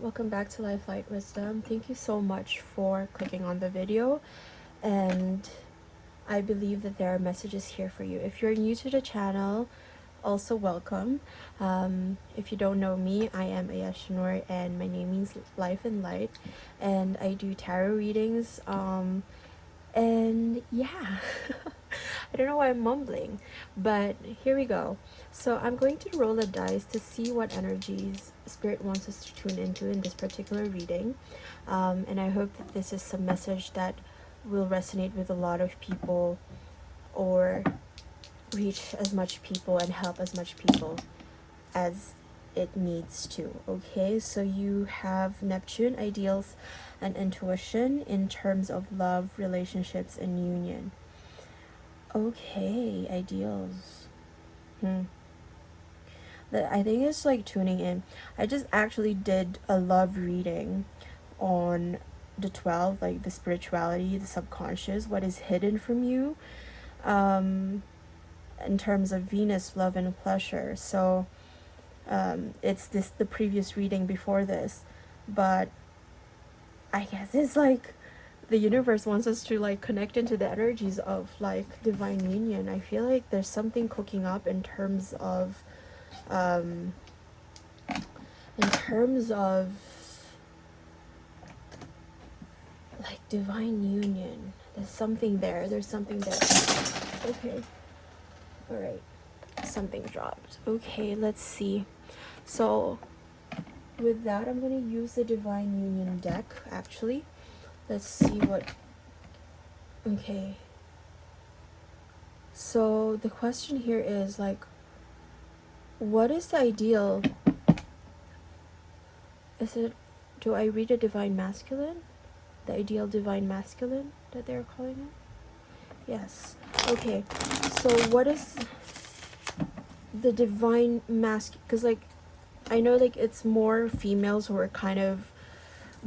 welcome back to Lifelight Wisdom. Thank you so much for clicking on the video, and I believe that there are messages here for you. If you're new to the channel, also welcome. If you don't know me, I am Ayeshinor, and my name means life and light, and I do tarot readings. And yeah, I don't know why I'm mumbling, but here we go. So I'm going to roll a dice to see what energies Spirit wants us to tune into in this particular reading. And I hope that this is some message that will resonate with a lot of people, or reach as much people and help as much people as it needs to. Okay, so you have Neptune, ideals and intuition in terms of love, relationships, and union. Okay, ideals. I think it's like tuning in. I just actually did a love reading on the 12, like the spirituality, the subconscious, what is hidden from you, in terms of Venus, love, and pleasure. So it's the previous reading before this, but I guess it's like the universe wants us to like connect into the energies of like divine union. I feel like there's something cooking up in terms of like divine union. There's something there. Okay, all right, something dropped. Okay, let's see. So with that, I'm going to use the divine union deck. Actually, let's see what. Okay, so the question here is like, what is the ideal? Do I read a divine masculine? The ideal divine masculine that they're calling it? Yes. Okay, so what is the divine masculine? Because like I know like it's more females who are kind of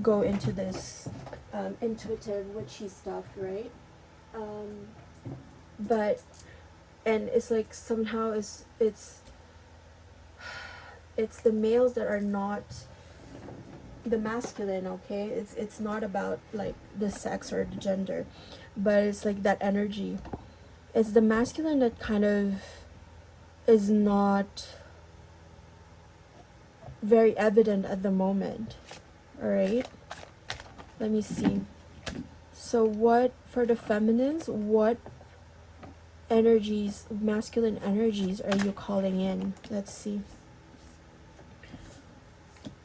go into this intuitive witchy stuff, right? But and it's like somehow it's the males that are not the masculine. Okay, it's not about like the sex or the gender, but it's like that energy. It's the masculine that kind of is not very evident at the moment. All right, let me see. So what for the feminines, what energies, masculine energies are you calling in? Let's see.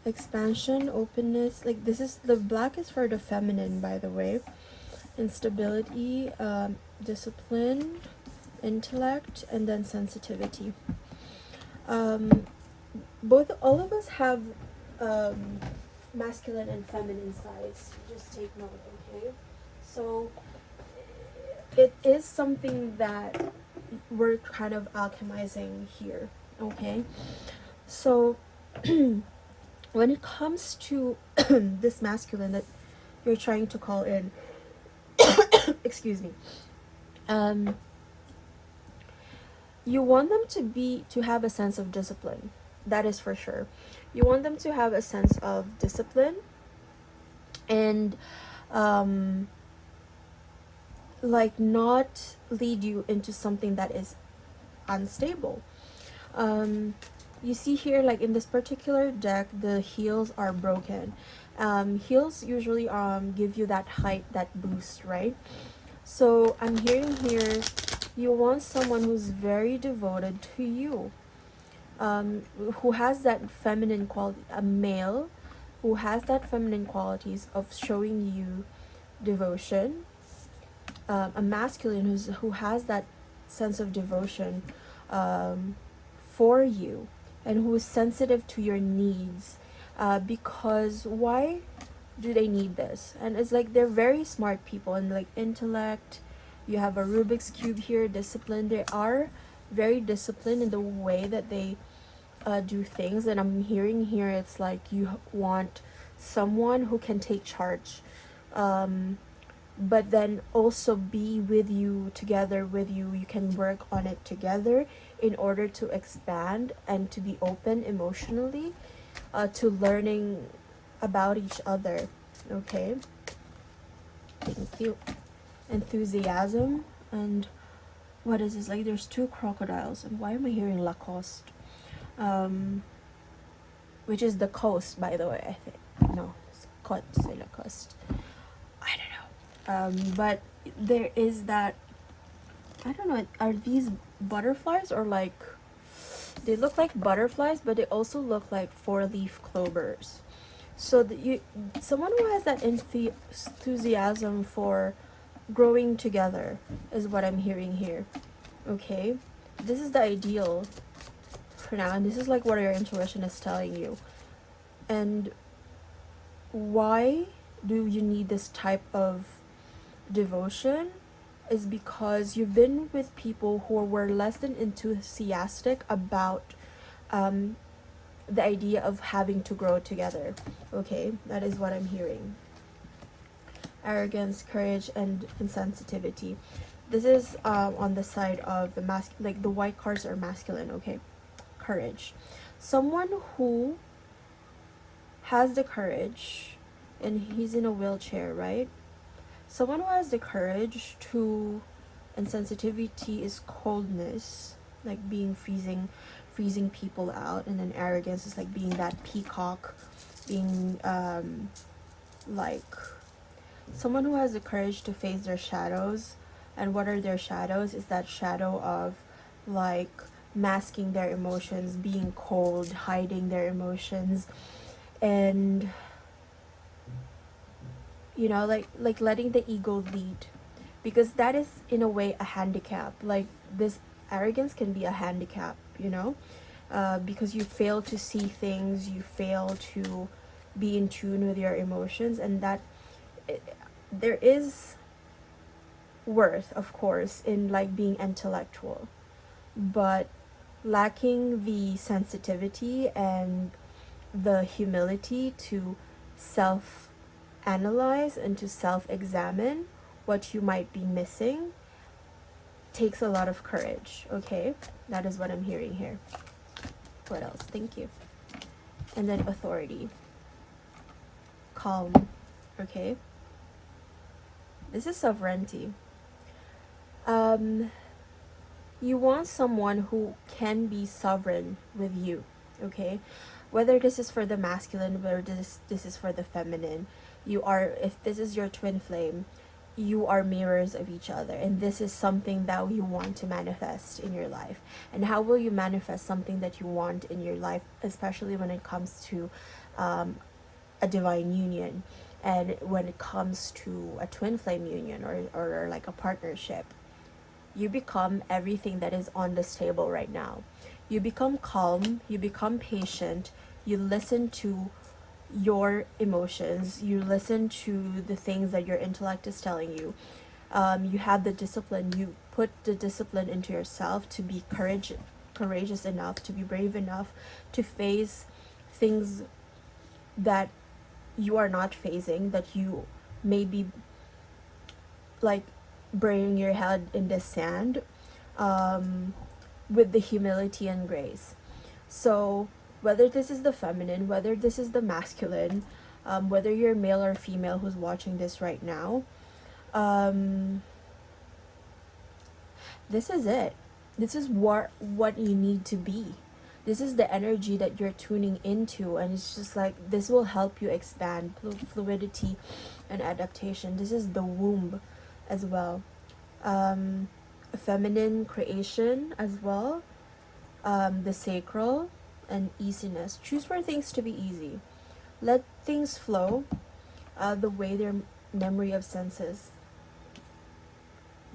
Expansion, openness, like this is the black is for the feminine, by the way. Instability, discipline, intellect, and then sensitivity. All of us have masculine and feminine sides. Just take note, okay? So it is something that we're kind of alchemizing here, okay? So when it comes to this masculine that you're trying to call in, excuse me, you want them to have a sense of discipline. That is for sure. You want them to have a sense of discipline and like not lead you into something that is unstable. You see here, like in this particular deck, the heels are broken. Heels usually give you that height, that boost, right? So I'm hearing here, you want someone who's very devoted to you, who has that feminine quality, a male who has that feminine qualities of showing you devotion, a masculine who has that sense of devotion for you, and who is sensitive to your needs, because why do they need this? And it's like they're very smart people, and like intellect, you have a Rubik's Cube here, discipline. They are very disciplined in the way that they do things. And I'm hearing here, it's like you want someone who can take charge, but then also be with you, together with you. You can work on it together in order to expand and to be open emotionally, to learning about each other. Okay, thank you. Enthusiasm. And what is this? Like, there's two crocodiles. And why am I hearing Lacoste? Which is the coast, by the way, I think. No, it's Cote, say Lacoste. I don't know. But there is that, I don't know, are these butterflies or like, they look like butterflies, but they also look like four-leaf clovers. So someone who has that enthusiasm for growing together is what I'm hearing here. Okay, this is the ideal for now, and this is like what your intuition is telling you. And why do you need this type of devotion is because you've been with people who were less than enthusiastic about the idea of having to grow together. Okay, that is what I'm hearing. Arrogance, courage, and insensitivity. This is on the side of the like the white cards are masculine. Okay, courage. Someone who has the courage, and he's in a wheelchair, right? Someone who has the courage to, and sensitivity is coldness, like being freezing people out, and then arrogance is like being that peacock, being like someone who has the courage to face their shadows. And what are their shadows? Is that shadow of like masking their emotions, being cold, hiding their emotions, and you know, like letting the ego lead, because that is in a way a handicap. Like this arrogance can be a handicap, you know, because you fail to see things, you fail to be in tune with your emotions, and that there is worth, of course, in like being intellectual, but lacking the sensitivity and the humility to self-analyze and to self-examine what you might be missing takes a lot of courage. Okay, that is what I'm hearing here. What else? Thank you. And then authority, calm. Okay, this is sovereignty. You want someone who can be sovereign with you. Okay, whether this is for the masculine, whether this is for the feminine, you are, if this is your twin flame, you are mirrors of each other, and this is something that you want to manifest in your life. And how will you manifest something that you want in your life, especially when it comes to a divine union, and when it comes to a twin flame union, or like a partnership? You become everything that is on this table right now. You become calm, you become patient, you listen to your emotions, you listen to the things that your intellect is telling you. You have the discipline, you put the discipline into yourself to be courageous enough, to be brave enough to face things that you are not facing, that you may be like burying your head in the sand, with the humility and grace. So whether this is the feminine, whether this is the masculine, whether you're male or female who's watching this right now, this is it. This is what you need to be. This is the energy that you're tuning into, and it's just like this will help you expand fluidity and adaptation. This is the womb as well. Feminine creation as well, the sacral, and easiness. Choose for things to be easy. Let things flow the way their memory of senses.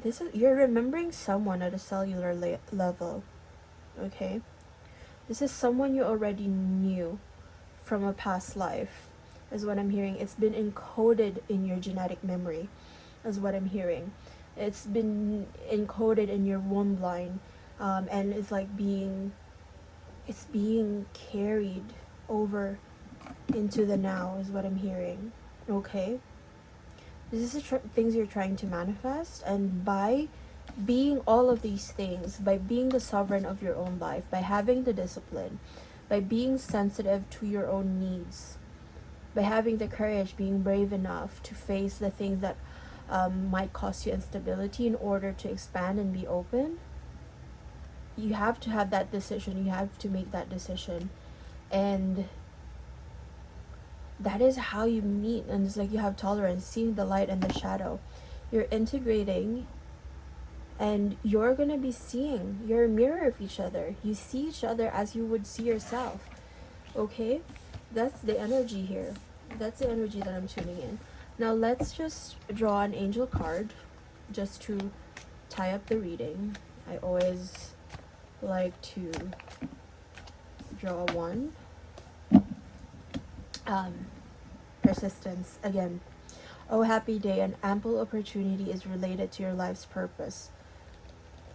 This is, you're remembering someone at a cellular level. Okay, this is someone you already knew from a past life, is what I'm hearing. It's been encoded in your genetic memory, is what I'm hearing. It's been encoded in your womb line, and it's like being carried over into the now, is what I'm hearing. Okay, this is things you're trying to manifest, and by being all of these things, by being the sovereign of your own life, by having the discipline, by being sensitive to your own needs, by having the courage, being brave enough to face the things that might cause you instability in order to expand and be open. You have to have that decision. You have to make that decision. And that is how you meet. And it's like you have tolerance, seeing the light and the shadow. You're integrating, and you're going to be seeing. You're a mirror of each other. You see each other as you would see yourself. Okay? That's the energy here. That's the energy that I'm tuning in. Now let's just draw an angel card just to tie up the reading. I always like to draw one. Persistence again. Oh, happy day, an ample opportunity is related to your life's purpose.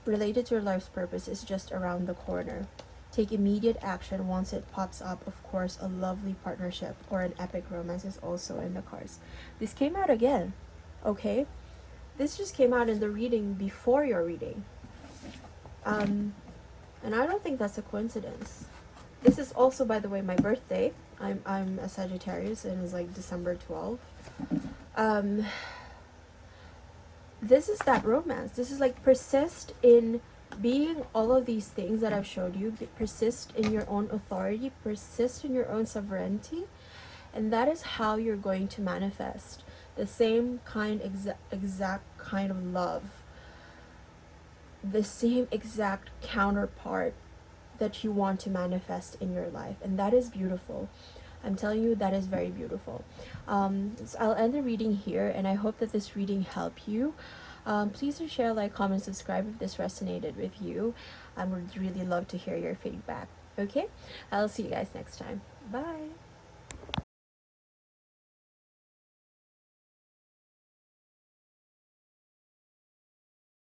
Related to your life's purpose is just around the corner. Take immediate action once it pops up. Of course, a lovely partnership or an epic romance is also in the cards. This came out again, okay? This just came out in the reading before your reading. And I don't think that's a coincidence. This is also, by the way, my birthday. I'm a Sagittarius, and it's like December 12th. This is that romance. This is like persist in being all of these things that I've showed you. Persist in your own authority, persist in your own sovereignty, and that is how you're going to manifest the same kind, exact kind of love, the same exact counterpart that you want to manifest in your life. And that is beautiful. I'm telling you, that is very beautiful. So I'll end the reading here, and I hope that this reading helped you. Please do share, like, comment, subscribe if this resonated with you. I would really love to hear your feedback. Okay, I'll see you guys next time. Bye.